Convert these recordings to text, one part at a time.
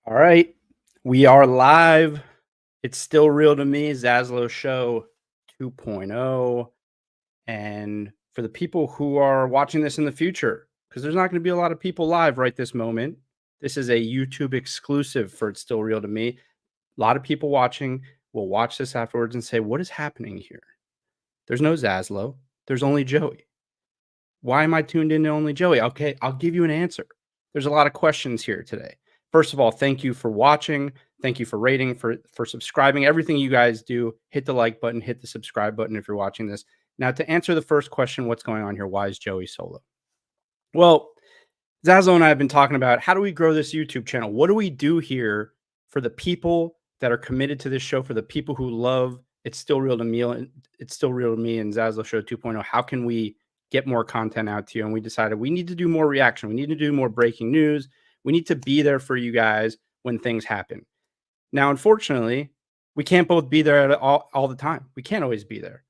All right, we are live. It's still real to me, ZASLOW Show 2.0. And for the people who are watching this in the future, because there's not going to be a lot of people live right this moment, this is a YouTube exclusive for It's Still Real to Me. A lot of people watching will watch this afterwards and say, what is happening here? There's no ZASLOW. There's only Joey. Why am I tuned in to only Joey? Okay, I'll give you an answer. There's a lot of questions here today. First of all, thank you for watching. Thank you for rating, for subscribing. Everything you guys do, hit the like button, hit the subscribe button if you're watching this. Now, to answer the first question, what's going on here? Why is Joey solo? Well, ZASLOW and I have been talking about how do we grow this YouTube channel? What do we do here for the people that are committed to this show, for the people who love It's Still Real to Me, and It's Still Real to Me and ZASLOW Show 2.0? How can we get more content out to you? And we decided we need to do more reaction. We need to do more breaking news. We need to be there for you guys when things happen. Now, unfortunately, we can't both be there all the time. We can't always be there.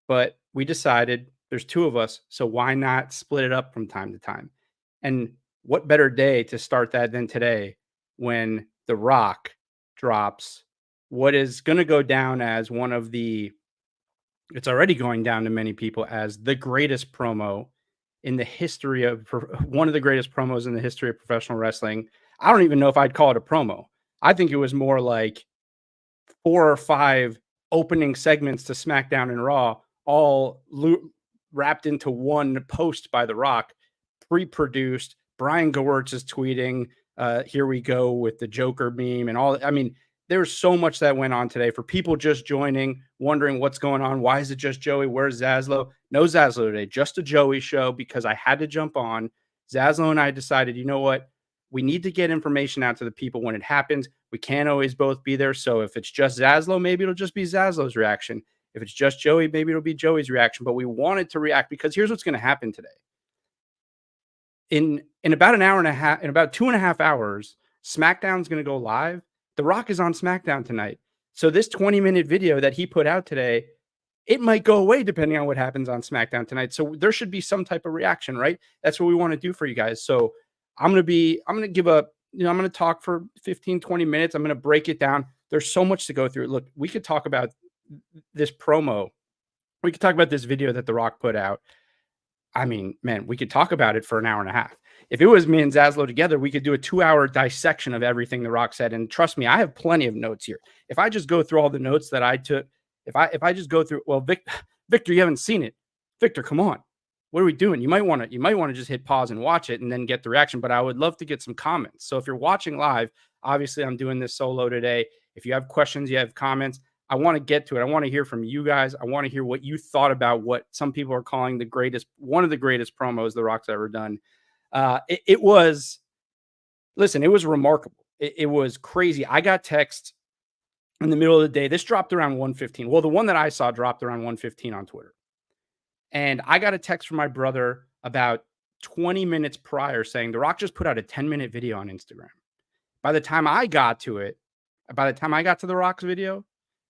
But we decided there's two of us, so why not split it up from time to time? And what better day to start that than today when The Rock drops what is going to go down as one of the, it's already going down to many people as the greatest promo in the history of, one of the greatest promos in the history of professional wrestling. I don't even know if I'd call it a promo. I think it was more like 4 or 5 opening segments to SmackDown and Raw, all wrapped into one post by The Rock, pre-produced. Brian Gewirtz is tweeting, here we go with the Joker meme and all. I mean, there's so much that went on today for people just joining, wondering what's going on. Why is it just Joey? Where's ZASLOW? No ZASLOW today, just a Joey show because I had to jump on. ZASLOW and I decided, you know what? We need to get information out to the people when it happens. We can't always both be there. So if it's just ZASLOW, maybe it'll just be ZASLOW's reaction. If it's just Joey, maybe it'll be Joey's reaction. But we wanted to react because here's what's going to happen today. In about an hour and a half, in about 2.5 hours, SmackDown's going to go live. The Rock is on SmackDown tonight. So this 20-minute video that he put out today, it might go away depending on what happens on SmackDown tonight. So there should be some type of reaction, right? That's what we want to do for you guys. So I'm going to give a, I'm going to talk for 15, 20 minutes. I'm going to break it down. There's so much to go through. Look, we could talk about this promo. We could talk about this video that The Rock put out. I mean, man, we could talk about it for an hour and a half. If it was me and ZASLOW together, we could do a 2-hour dissection of everything The Rock said. And trust me, I have plenty of notes here. If I just go through all the notes that I took, if I just go through, well, Victor, you haven't seen it. Victor, come on. What are we doing? You might want to just hit pause and watch it and then get the reaction. But I would love to get some comments. So if you're watching live, obviously I'm doing this solo today. If you have questions, you have comments, I want to get to it. I want to hear from you guys. I want to hear what you thought about what some people are calling one of the greatest promos The Rock's ever done. It was remarkable. It was crazy. I got text in the middle of the day. This dropped around 1:15. Well, the one that I saw dropped around 1:15 on Twitter. And I got a text from my brother about 20 minutes prior saying The Rock just put out a 10-minute video on Instagram. By the time I got to The Rock's video,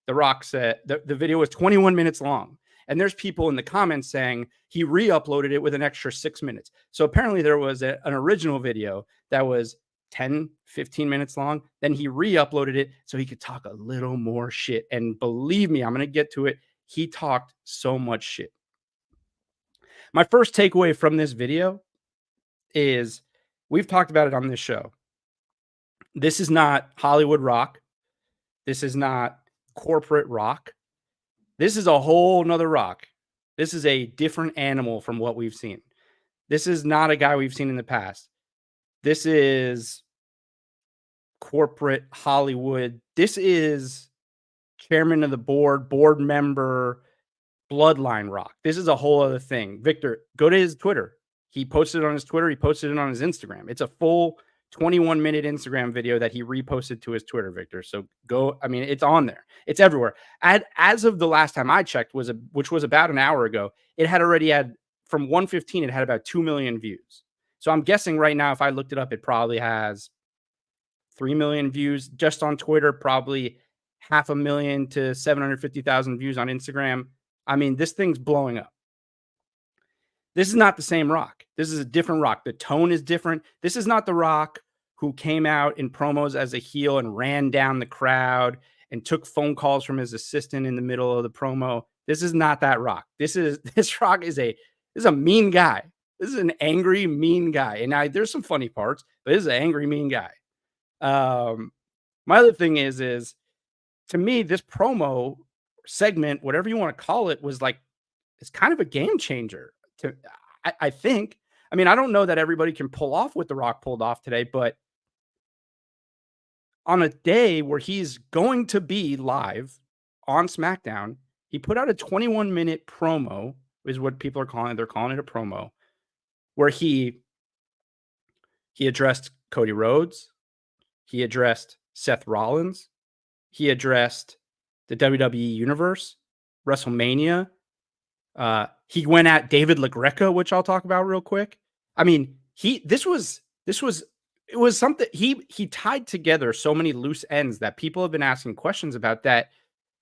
The Rock said the video was 21 minutes long. And there's people in the comments saying he re-uploaded it with an extra 6 minutes. So apparently there was an original video that was 10, 15 minutes long. Then he re-uploaded it so he could talk a little more shit. And believe me, I'm going to get to it. He talked so much shit. My first takeaway from this video is we've talked about it on this show. This is not Hollywood Rock. This is not corporate Rock. This is a whole nother Rock. This is a different animal from what we've seen. This is not a guy we've seen in the past. This is corporate Hollywood. This is chairman of the board member, bloodline Rock. This is a whole other thing. Victor, go to his Twitter. He posted it on his Twitter. He posted it on his Instagram. It's a full 21-minute Instagram video that he reposted to his Twitter, Victor. So go, I mean, it's on there. It's everywhere. As of the last time I checked, which was about an hour ago, it had already had, from 1:15, it had about 2 million views. So I'm guessing right now, if I looked it up, it probably has 3 million views just on Twitter, probably 500,000 to 750,000 views on Instagram. I mean, this thing's blowing up. This is not the same Rock. This is a different Rock. The tone is different. This is not the Rock who came out in promos as a heel and ran down the crowd and took phone calls from his assistant in the middle of the promo. This is not that Rock. This Rock is a mean guy. This is an angry, mean guy. And there's some funny parts, but this is an angry, mean guy. My other thing is to me, this promo segment, whatever you want to call it, was like, it's kind of a game changer. I think. I mean, I don't know that everybody can pull off what The Rock pulled off today, but on a day where he's going to be live on SmackDown, he put out a 21-minute promo, is what people are calling it. They're calling it a promo, where he addressed Cody Rhodes, he addressed Seth Rollins, he addressed the WWE Universe, WrestleMania. He went at David LaGreca, which I'll talk about real quick. I mean, it was something he tied together so many loose ends that people have been asking questions about, that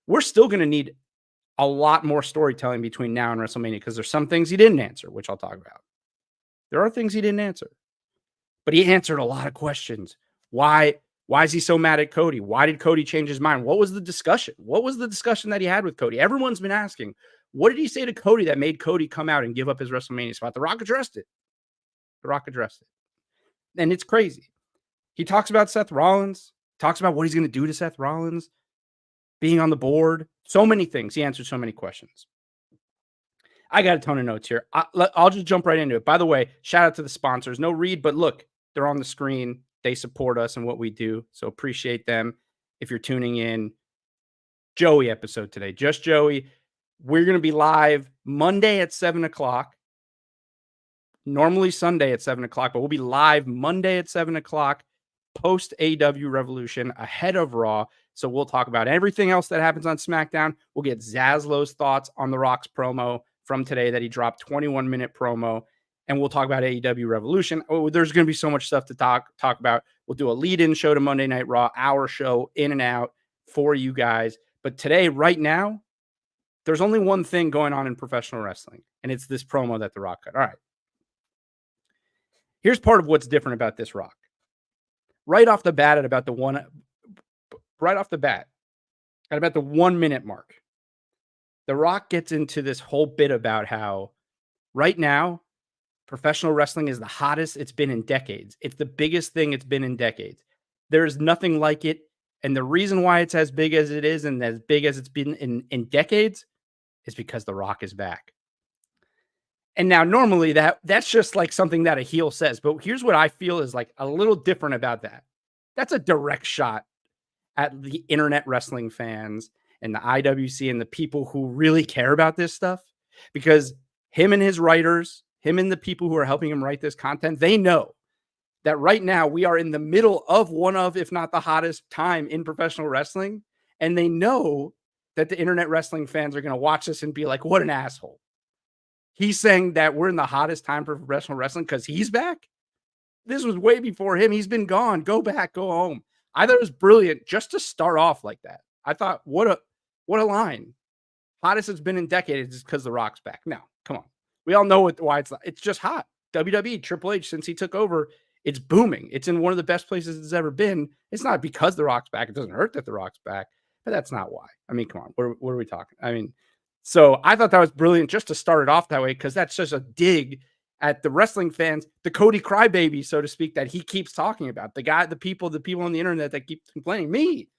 we're still going to need a lot more storytelling between now and WrestleMania, because there's some things he didn't answer, which I'll talk about. There are things he didn't answer, but he answered a lot of questions. Why is he so mad at Cody? Why did Cody change his mind? What was the discussion? What was the discussion that he had with Cody? Everyone's been asking, what did he say to Cody that made Cody come out and give up his WrestleMania spot? The Rock addressed it. And it's crazy. He talks about Seth Rollins, talks about what he's going to do to Seth Rollins, being on the board, so many things. He answered so many questions. I got a ton of notes here. I'll just jump right into it. By the way, shout out to the sponsors. No read, but look, they're on the screen. They support us and what we do, so appreciate them. If you're tuning in, Joey episode today, just Joey. We're going to be live Monday at 7 o'clock. Normally Sunday at 7 o'clock, but we'll be live Monday at 7 o'clock, post AEW Revolution, ahead of Raw. So we'll talk about everything else that happens on SmackDown. We'll get Zaslow's thoughts on The Rock's promo from today that he dropped, 21-minute promo. And we'll talk about AEW Revolution. Oh, there's going to be so much stuff to talk about. We'll do a lead-in show to Monday Night Raw, our show, in and out for you guys. But today, right now, there's only one thing going on in professional wrestling, and it's this promo that The Rock cut. All right. Here's part of what's different about this Rock. Right off the bat, at about the 1 minute mark, The Rock gets into this whole bit about how right now, professional wrestling is the hottest it's been in decades. It's the biggest thing it's been in decades. There's nothing like it. And the reason why it's as big as it is and as big as it's been in decades is because The Rock is back. And now normally that's just like something that a heel says. But here's what I feel is like a little different about that. That's a direct shot at the internet wrestling fans and the IWC and the people who really care about this stuff, because him and his writers, him and the people who are helping him write this content, they know that right now we are in the middle of one of, if not the hottest time in professional wrestling. And they know that the internet wrestling fans are going to watch this and be like, what an asshole. He's saying that we're in the hottest time for professional wrestling because he's back. This was way before him. He's been gone. Go back, go home. I thought it was brilliant just to start off like that. I thought, what a line. Hottest it's been in decades is because The Rock's back. No, come on. We all know why it's just hot. WWE, Triple H, since he took over, it's booming. It's in one of the best places it's ever been. It's not because The Rock's back. It doesn't hurt that The Rock's back, but that's not why. I mean, come on. What are we talking? I mean, so I thought that was brilliant just to start it off that way, because that's just a dig at the wrestling fans, the Cody crybaby, so to speak, that he keeps talking about. The people on the internet that keep complaining. Me,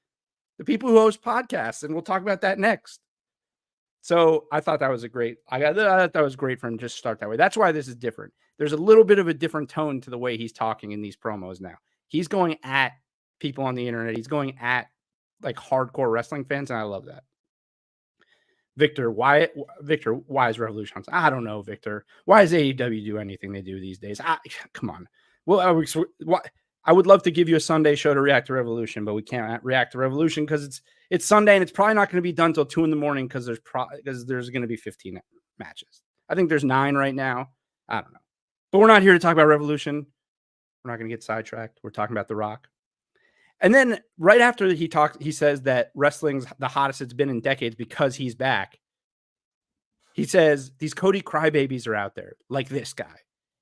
the people who host podcasts, and we'll talk about that next. So I thought that was I thought that was great for him to just start that way. That's why this is different. There's a little bit of a different tone to the way he's talking in these promos now. He's going at people on the internet. He's going at like hardcore wrestling fans, and I love that. Victor, why is Revolution on? I don't know, Victor. Why does AEW do anything they do these days? Come on. Well, I would love to give you a Sunday show to react to Revolution, but we can't react to Revolution because it's Sunday and it's probably not going to be done till 2 a.m. because there's going to be 15 matches. I think there's 9 right now. I don't know, but we're not here to talk about Revolution. We're not going to get sidetracked. We're talking about The Rock. And then right after he says that wrestling's the hottest it's been in decades because he's back. He says these Cody crybabies are out there, like this guy.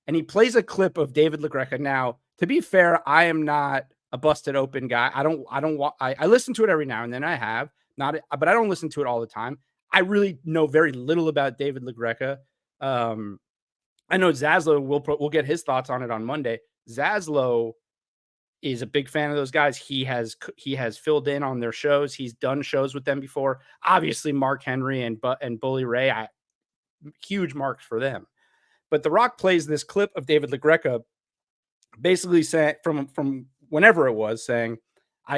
And he plays a clip of David LaGreca. Now, To be fair, I am not a busted open guy. I listen to it every now and then. I have not, but I don't listen to it all the time. I really know very little about David LaGreca. I know Zaslow will get his thoughts on it on Monday. Zaslow is a big fan of those guys. He has filled in on their shows. He's done shows with them before. Obviously, Mark Henry and Bully Ray, huge marks for them. But The Rock plays this clip of David LaGreca, basically saying from whenever it was, saying, who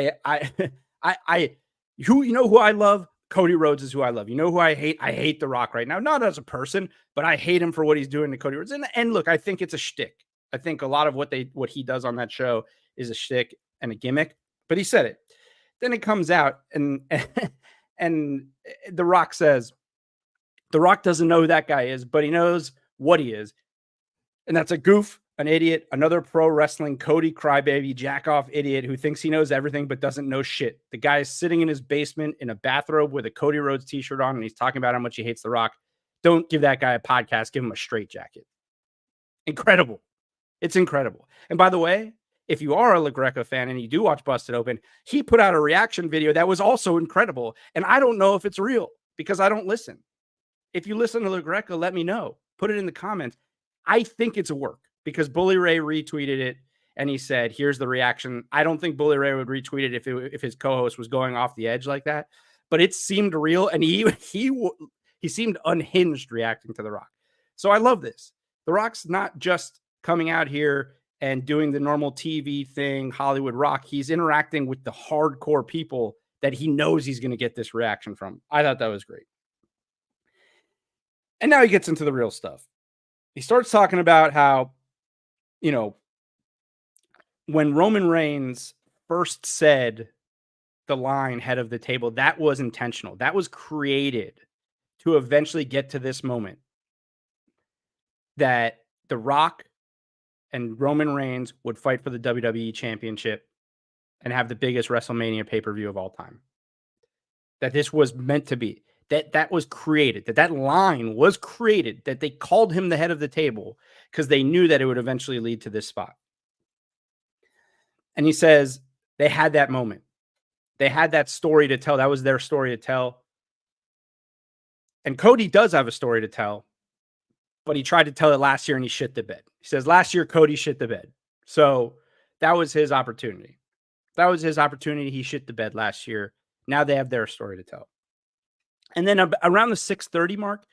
I love. Cody Rhodes is who I love. You know who I hate? I hate The Rock right now, not as a person, but I hate him for what he's doing to Cody Rhodes. And look, I think it's a shtick. I think a lot of what he does on that show is a shtick and a gimmick. But he said it. Then it comes out, and The Rock says, The Rock doesn't know who that guy is, but he knows what he is. And that's a goof, an idiot, another pro wrestling Cody crybaby, jack-off idiot who thinks he knows everything but doesn't know shit. The guy is sitting in his basement in a bathrobe with a Cody Rhodes t-shirt on, and he's talking about how much he hates The Rock. Don't give that guy a podcast. Give him a straitjacket. Incredible. It's incredible. And by the way, if you are a LaGreca fan and you do watch Busted Open, he put out a reaction video that was also incredible. And I don't know if it's real because I don't listen. If you listen to LaGreca, let me know. Put it in the comments. I think it's a work because Bully Ray retweeted it and he said, here's the reaction. I don't think Bully Ray would retweet it if his co-host was going off the edge like that, but it seemed real. And he seemed unhinged reacting to The Rock. So I love this. The Rock's not just coming out here and doing the normal TV thing, Hollywood Rock. He's interacting with the hardcore people that he knows he's going to get this reaction from. I thought that was great. And now he gets into the real stuff. He starts talking about how, when Roman Reigns first said the line head of the table, that was intentional. That was created to eventually get to this moment that The Rock and Roman Reigns would fight for the WWE Championship and have the biggest WrestleMania pay-per-view of all time. That this was meant to be. That was created, that line was created, that they called him the head of the table because they knew that it would eventually lead to this spot. And he says they had that moment. They had that story to tell. That was their story to tell. And Cody does have a story to tell, but he tried to tell it last year and he shit the bed. He says last year Cody shit the bed. So that was his opportunity. He shit the bed last year. Now they have their story to tell. And then around the 6:30 mark,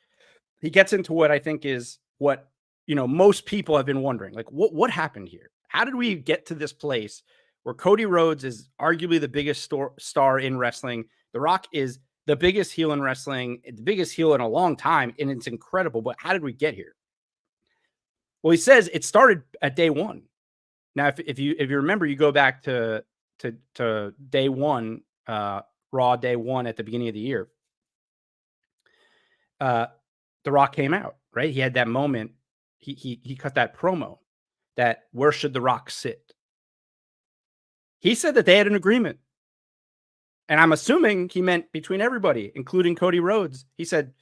he gets into what I think is what, most people have been wondering. Like, what happened here? How did we get to this place where Cody Rhodes is arguably the biggest star in wrestling? The Rock is the biggest heel in wrestling, the biggest heel in a long time, and it's incredible. But how did we get here? Well, he says it started at day one. Now, if you remember, you go back to day one, Raw day one at the beginning of the year. The Rock came out, right? He had that moment. He cut that promo that where should The Rock sit? He said that they had an agreement. And I'm assuming he meant between everybody, including Cody Rhodes. He said,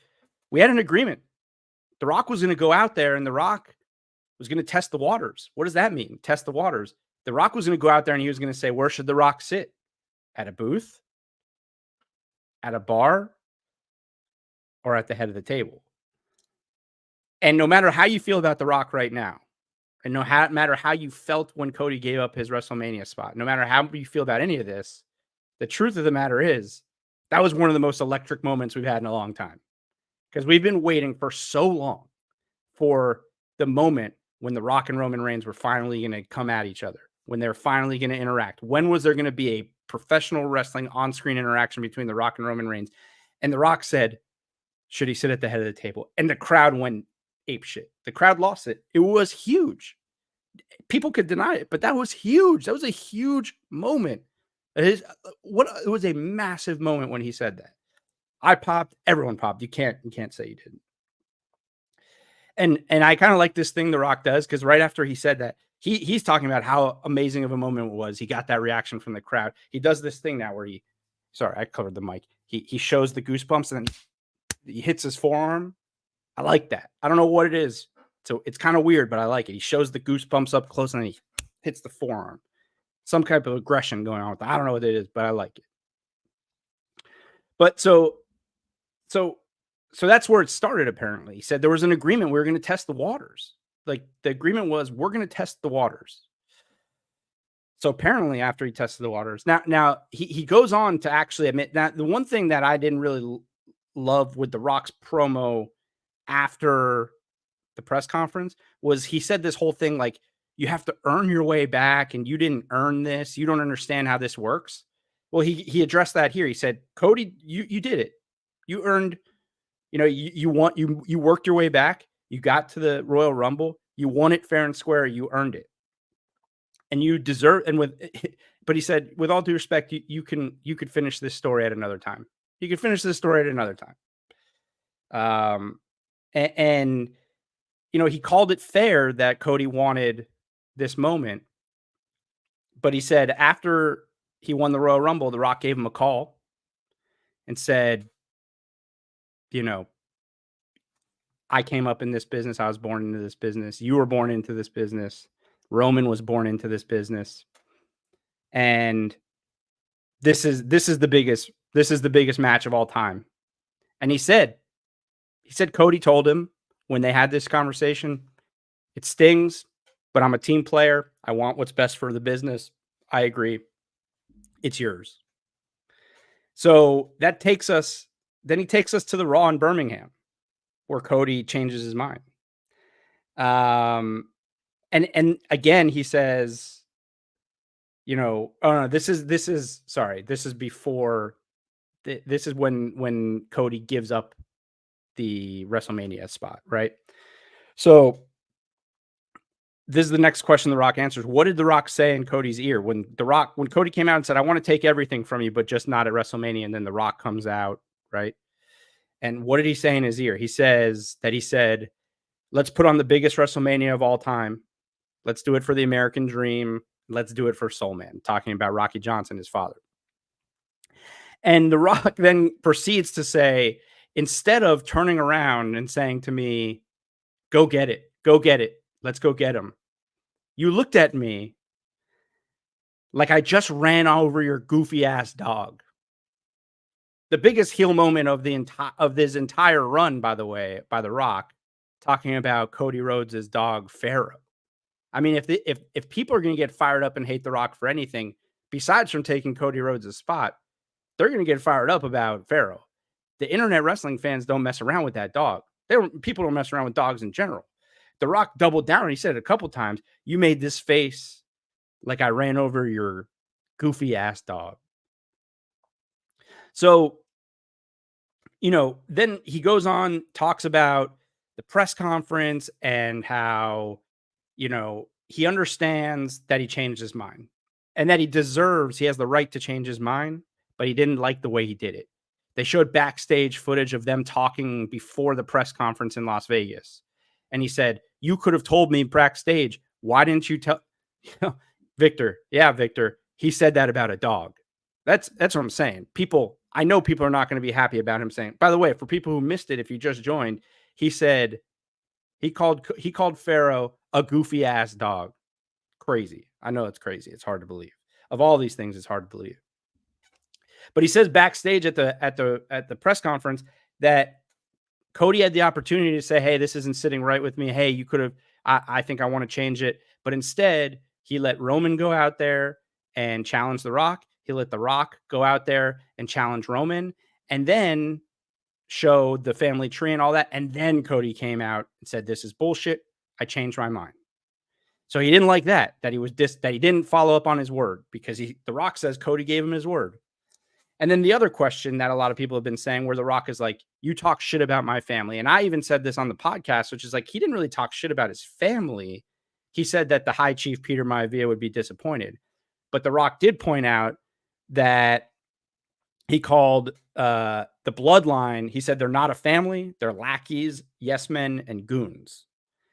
we had an agreement. The Rock was going to go out there and The Rock was going to test the waters. What does that mean? Test the waters. The Rock was going to go out there and he was going to say, where should The Rock sit? At a booth? At a bar? Or at the head of the table? And no matter how you feel about The Rock right now, and no matter how you felt when Cody gave up his WrestleMania spot, no matter how you feel about any of this, the truth of the matter is that was one of the most electric moments we've had in a long time. Because we've been waiting for so long for the moment when The Rock and Roman Reigns were finally going to come at each other, when they're finally going to interact. When was there going to be a professional wrestling on-screen interaction between The Rock and Roman Reigns? And The Rock said, should he sit at the head of the table? And the crowd went apeshit. The crowd lost it. It was huge. People could deny it, but that was huge. That was a huge moment. It was a massive moment when he said that. I popped. Everyone popped. You can't say you didn't. And I kind of like this thing The Rock does, because right after he said that, he's talking about how amazing of a moment it was. He got that reaction from the crowd. He does this thing now where I covered the mic. He shows the goosebumps and then he hits his forearm. I like that. I don't know what it is. So it's kind of weird, but I like it. He shows the goosebumps up close and then he hits the forearm. Some type of aggression going on with that. I don't know what it is, but I like it. But so so that's where it started, apparently. He said there was an agreement, we were gonna test the waters. Like, the agreement was, we're gonna test the waters. So apparently after he tested the waters, now he goes on to actually admit that the one thing that I didn't really love with The Rock's promo after the press conference was he said this whole thing like, you have to earn your way back and you didn't earn this. You don't understand how this works. Well, he addressed that here. He said, Cody, you did it. You earned, you worked your way back. You got to the Royal Rumble. You won it fair and square. You earned it. And you deserve, but he said, with all due respect, you could finish this story at another time. You could finish this story at another time. And he called it fair that Cody wanted this moment, but he said after he won the Royal Rumble, The Rock gave him a call and said, I came up in this business. I was born into this business. You were born into this business. Roman was born into this business. And this is the biggest match of all time. And he said Cody told him when they had this conversation, it stings, but I'm a team player. I want what's best for the business. I agree. It's yours. So that takes us, then he takes us to the Raw in Birmingham where Cody changes his mind. And again, he says, oh no, this is before, this is when Cody gives up the WrestleMania spot, right? So this is the next question The Rock answers. What did The Rock say in Cody's ear when Cody came out and said, I want to take everything from you, but just not at WrestleMania? And then The Rock comes out, right? And what did he say in his ear? He said, let's put on the biggest WrestleMania of all time. Let's do it for the American dream. Let's do it for Soul Man, talking about Rocky Johnson, his father. And The Rock then proceeds to say, instead of turning around and saying to me, go get it, let's go get him, you looked at me like I just ran over your goofy ass dog. The biggest heel moment of this entire run, by the way, by The Rock, talking about Cody Rhodes' dog Pharaoh. I mean, if people are going to get fired up and hate The Rock for anything besides from taking Cody Rhodes' spot, they're going to get fired up about Pharaoh. The internet wrestling fans don't mess around with that dog. People don't mess around with dogs in general. The Rock doubled down. And he said it a couple times. You made this face like I ran over your goofy ass dog. So, then he goes on, talks about the press conference and how, he understands that he changed his mind and that he has the right to change his mind, but he didn't like the way he did it. They showed backstage footage of them talking before the press conference in Las Vegas. And he said, you could have told me backstage. Why didn't you tell Victor? Yeah, Victor. He said that about a dog. That's what I'm saying. I know people are not going to be happy about him saying, by the way, for people who missed it, if you just joined, he said he called Pharaoh a goofy ass dog. Crazy. I know it's crazy. It's hard to believe. Of all these things, it's hard to believe. But he says backstage at the press conference that Cody had the opportunity to say, hey, this isn't sitting right with me. Hey, you could have, I think I want to change it. But instead, he let Roman go out there and challenge The Rock. He let The Rock go out there and challenge Roman, and then showed the family tree and all that. And then Cody came out and said, this is bullshit. I changed my mind. So he didn't like that he didn't follow up on his word, because The Rock says Cody gave him his word. And then the other question that a lot of people have been saying, where The Rock is like, you talk shit about my family. And I even said this on the podcast, which is like, he didn't really talk shit about his family. He said that the High Chief Peter Maivia would be disappointed. But The Rock did point out that he called the bloodline, he said they're not a family, they're lackeys, yes men, and goons.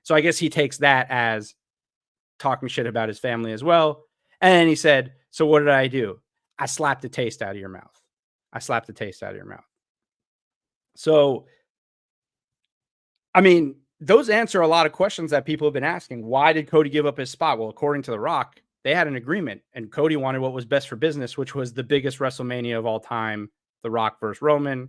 So I guess he takes that as talking shit about his family as well. And he said, so what did I do? I slapped the taste out of your mouth. So, I mean, those answer a lot of questions that people have been asking. Why did Cody give up his spot? Well, according to The Rock, they had an agreement, and Cody wanted what was best for business, which was the biggest WrestleMania of all time, The Rock versus Roman.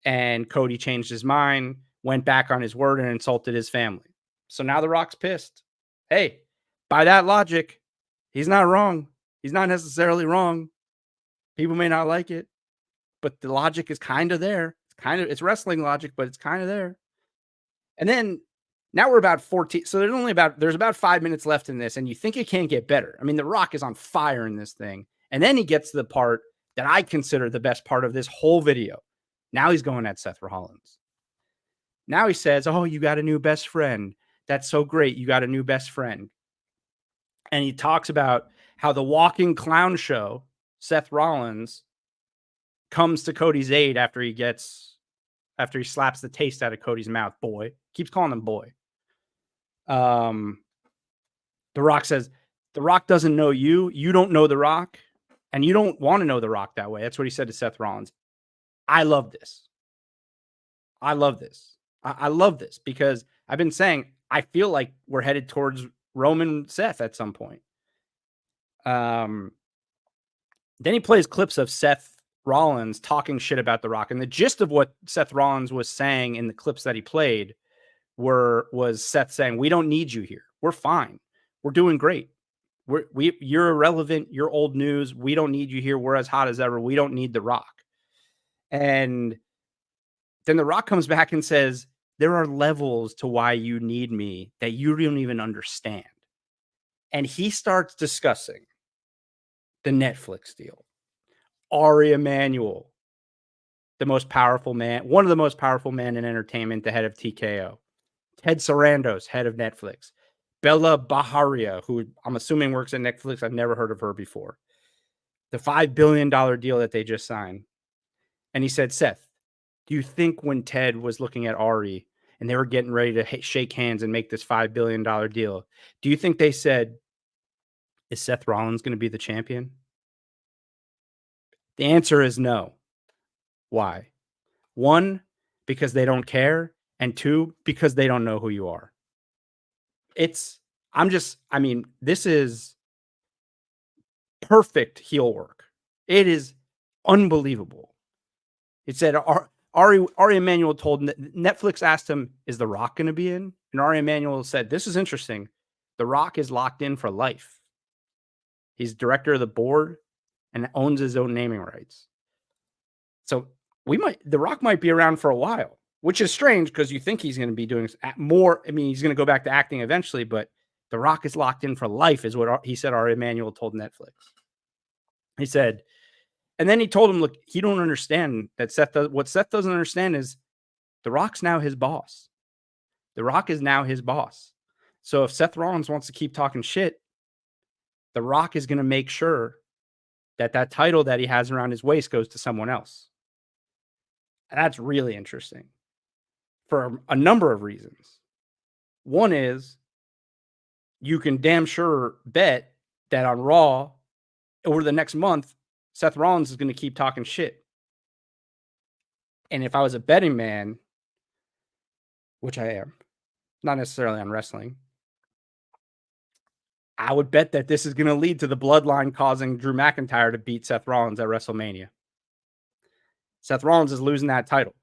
And Cody changed his mind, went back on his word, and insulted his family. So now The Rock's pissed. Hey, by that logic, he's not wrong. He's not necessarily wrong. People may not like it, but the logic is kind of there. It's wrestling logic, but it's kind of there. And then now we're about 14. So there's about 5 minutes left in this, and you think it can't get better. I mean, The Rock is on fire in this thing. And then he gets to the part that I consider the best part of this whole video. Now he's going at Seth Rollins. Now he says, "Oh, you got a new best friend. That's so great. You got a new best friend." And he talks about how the walking clown show, Seth Rollins, comes to Cody's aid after he slaps the taste out of Cody's mouth. Boy. Keeps calling him boy. The Rock says, "The Rock doesn't know you. You don't know The Rock. And you don't want to know The Rock that way." That's what he said to Seth Rollins. I love this. I love this. I love this because I've been saying I feel like we're headed towards Roman Seth at some point. Then he plays clips of Seth Rollins talking shit about The Rock. And the gist of what Seth Rollins was saying in the clips that he played was Seth saying, "We don't need you here. We're fine. We're doing great. You're irrelevant. You're old news. We don't need you here. We're as hot as ever. We don't need The Rock." And then The Rock comes back and says, "There are levels to why you need me that you don't even understand." And he starts discussing the Netflix deal. Ari Emanuel, the most powerful man, one of the most powerful men in entertainment, the head of TKO. Ted Sarandos, head of Netflix. Bella Baharia, who I'm assuming works at Netflix. I've never heard of her before. The $5 billion deal that they just signed. And he said, "Seth, do you think when Ted was looking at Ari and they were getting ready to shake hands and make this $5 billion deal, do you think they said, is Seth Rollins going to be the champion?" The answer is no. Why? One, because they don't care. And two, because they don't know who you are. This is perfect heel work. It is unbelievable. It said Ari Emanuel told Netflix asked him, "Is The Rock going to be in?" And Ari Emanuel said, "This is interesting. The Rock is locked in for life. He's director of the board and owns his own naming rights." So The Rock might be around for a while, which is strange because you think he's going to be doing more. I mean, he's going to go back to acting eventually, but The Rock is locked in for life, is what he said. Ari Emanuel told Netflix. He said, and then he told him, "Look, he don't understand that what Seth doesn't understand is The Rock's now his boss. The Rock is now his boss. So if Seth Rollins wants to keep talking shit, The Rock is going to make sure that title that he has around his waist goes to someone else." And that's really interesting for a number of reasons. One is you can damn sure bet that on Raw over the next month, Seth Rollins is going to keep talking shit. And if I was a betting man, which I am, not necessarily on wrestling, I would bet that this is going to lead to the bloodline causing Drew McIntyre to beat Seth Rollins at WrestleMania. Seth Rollins is losing that title.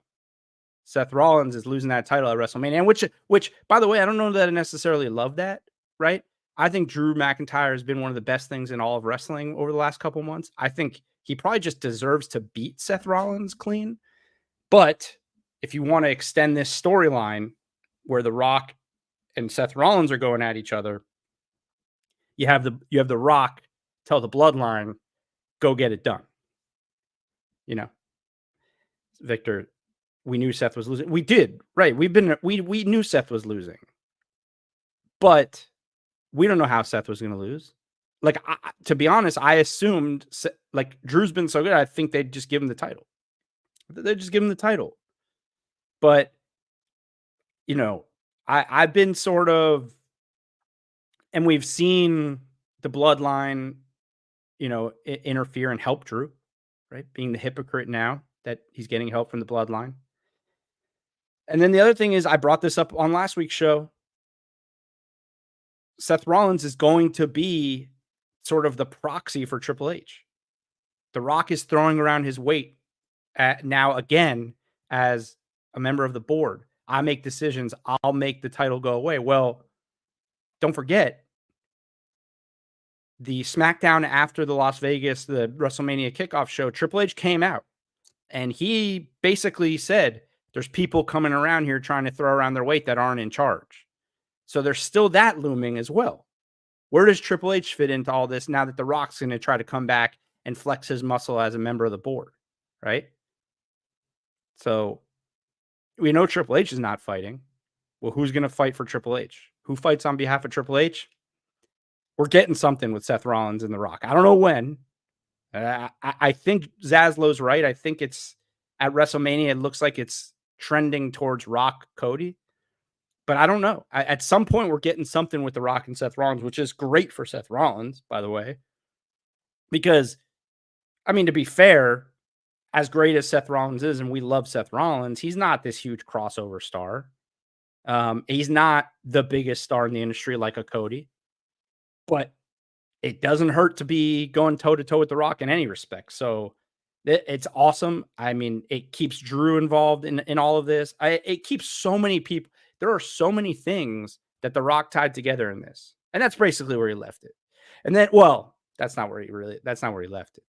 Seth Rollins is losing that title at WrestleMania, and which, by the way, I don't know that I necessarily love that, right? I think Drew McIntyre has been one of the best things in all of wrestling over the last couple months. I think he probably just deserves to beat Seth Rollins clean. But if you want to extend this storyline where The Rock and Seth Rollins are going at each other, you have the Rock tell the bloodline, "Go get it done." You know, Victor, we knew Seth was losing. We did, right? We knew Seth was losing, but we don't know how Seth was going to lose. Like, to be honest, I assumed, like, Drew's been so good, I think they'd just give him the title. They'd just give him the title. But, you know, I've been sort of, and we've seen the bloodline, you know, interfere and help Drew, right? Being the hypocrite now that he's getting help from the bloodline. And then the other thing is, I brought this up on last week's show. Seth Rollins is going to be sort of the proxy for Triple H. The Rock is throwing around his weight now again as a member of the board. I make decisions. I'll make the title go away. Well, don't forget, the SmackDown after the Las Vegas, the WrestleMania kickoff show, Triple H came out and he basically said, there's people coming around here trying to throw around their weight that aren't in charge. So there's still that looming as well. Where does Triple H fit into all this now that The Rock's going to try to come back and flex his muscle as a member of the board, right? So we know Triple H is not fighting. Well, who's going to fight for Triple H? Who fights on behalf of Triple H? We're getting something with Seth Rollins and The Rock. I don't know when. I think Zaslow's right. I think it's at WrestleMania. It looks like it's trending towards Rock Cody. But I don't know. At some point, we're getting something with The Rock and Seth Rollins, which is great for Seth Rollins, by the way. Because, I mean, to be fair, as great as Seth Rollins is, and we love Seth Rollins, he's not this huge crossover star. He's not the biggest star in the industry like a Cody. But it doesn't hurt to be going toe-to-toe with The Rock in any respect. So it's awesome. I mean, it keeps Drew involved in all of this. It keeps so many people. There are so many things that The Rock tied together in this. And that's basically where he left it. And then, well, that's not where he left it.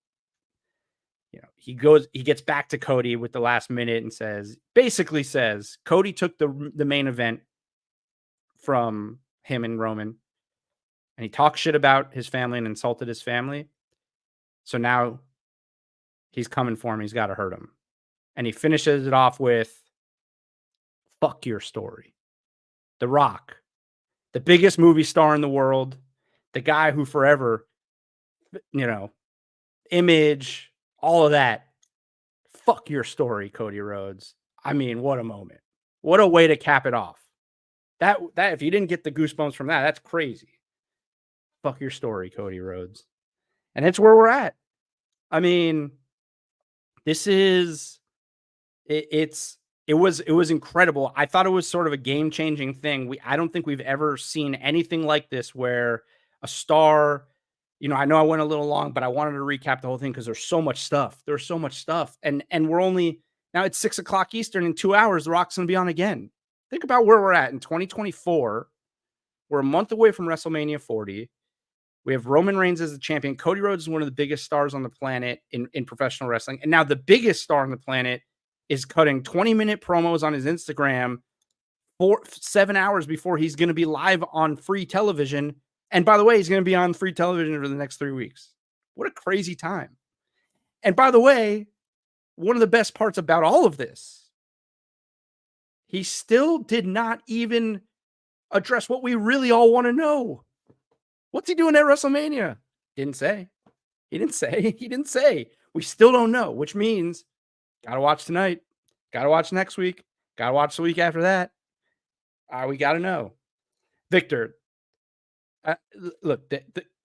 You know, he gets back to Cody with the last minute and basically says, Cody took the main event from him and Roman. And he talked shit about his family and insulted his family. So now he's coming for him. He's got to hurt him. And he finishes it off with, fuck your story. The Rock, the biggest movie star in the world, the guy who forever, you know, image, all of that. Fuck your story, Cody Rhodes. I mean, what a moment. What a way to cap it off. That if you didn't get the goosebumps from that, that's crazy. Fuck your story, Cody Rhodes. And that's where we're at. I mean, this is it was incredible. I thought it was sort of a game-changing thing. I don't think we've ever seen anything like this where a star, you know, I know I went a little long, but I wanted to recap the whole thing because there's so much stuff. There's so much stuff. And we're only now it's 6 o'clock Eastern. In 2 hours, The Rock's gonna be on again. Think about where we're at in 2024. We're a month away from WrestleMania 40. We have Roman Reigns as the champion. Cody Rhodes is one of the biggest stars on the planet in professional wrestling. And now the biggest star on the planet is cutting 20-minute promos on his Instagram 7 hours before he's going to be live on free television. And by the way, he's going to be on free television for the next 3 weeks. What a crazy time. And by the way, one of the best parts about all of this, he still did not even address what we really all want to know. What's he doing at WrestleMania? Didn't say. He didn't say. He didn't say. We still don't know, which means got to watch tonight. Got to watch next week. Got to watch the week after that. We got to know. Victor, look,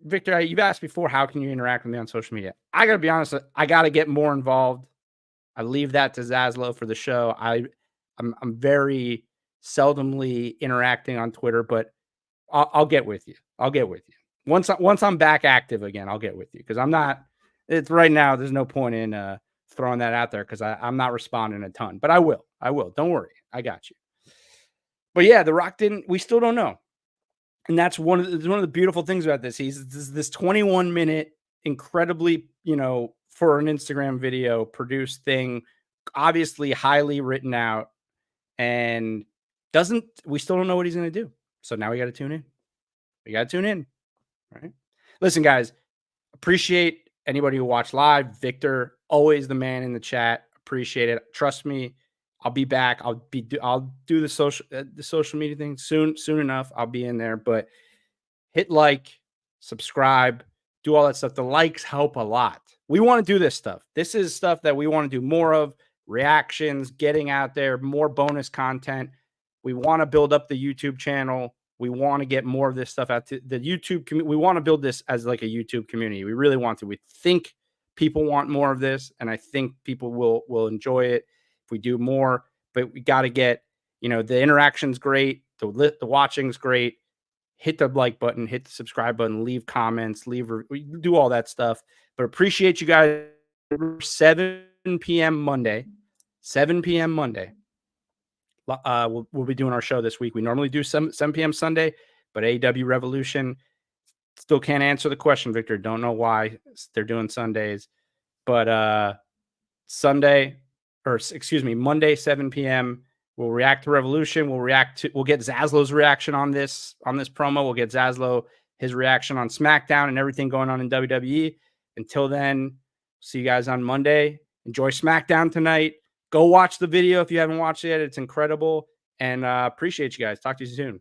Victor, you've asked before, how can you interact with me on social media? I got to be honest. I got to get more involved. I leave that to Zaslow for the show. I'm very seldomly interacting on Twitter, but I'll get with you. I'll get with you. Once I'm back active again, I'll get with you because I'm not. It's right now. There's no point in throwing that out there because I'm not responding a ton. But I will. Don't worry. I got you. But yeah, The Rock didn't. We still don't know, and that's one of the beautiful things about this. This 21-minute, incredibly, for an Instagram video produced thing, obviously highly written out, and we still don't know what he's going to do. So now we got to tune in. Right? Listen, guys, appreciate anybody who watched live. Victor, always the man in the chat. Appreciate it. Trust me, I'll be back. I'll do the social media thing soon enough. I'll be in there, but hit like, subscribe, do all that stuff. The likes help a lot. We want to do this stuff. This is stuff that we want to do more of. Reactions, getting out there, more bonus content. We want to build up the YouTube channel. We want to get more of this stuff out to the YouTube community. We want to build this as like a YouTube community. We really want to. We think people want more of this, and I think people will enjoy it if we do more. But we got to get You know, the interaction's great, the watching's great. Hit the like button, hit the subscribe button, leave comments, do all that stuff. But appreciate you guys. 7 p.m. Monday, 7 p.m. Monday. We'll be doing our show this week. We normally do 7 p.m. Sunday, but AEW Revolution still can't answer the question, Victor. Don't know why they're doing Sundays, but Monday, 7 p.m. We'll react to Revolution. We'll get Zaslow's reaction on this promo. We'll get Zaslow his reaction on SmackDown and everything going on in WWE. Until then, see you guys on Monday. Enjoy SmackDown tonight. Go watch the video if you haven't watched it yet. It's incredible. And appreciate you guys. Talk to you soon.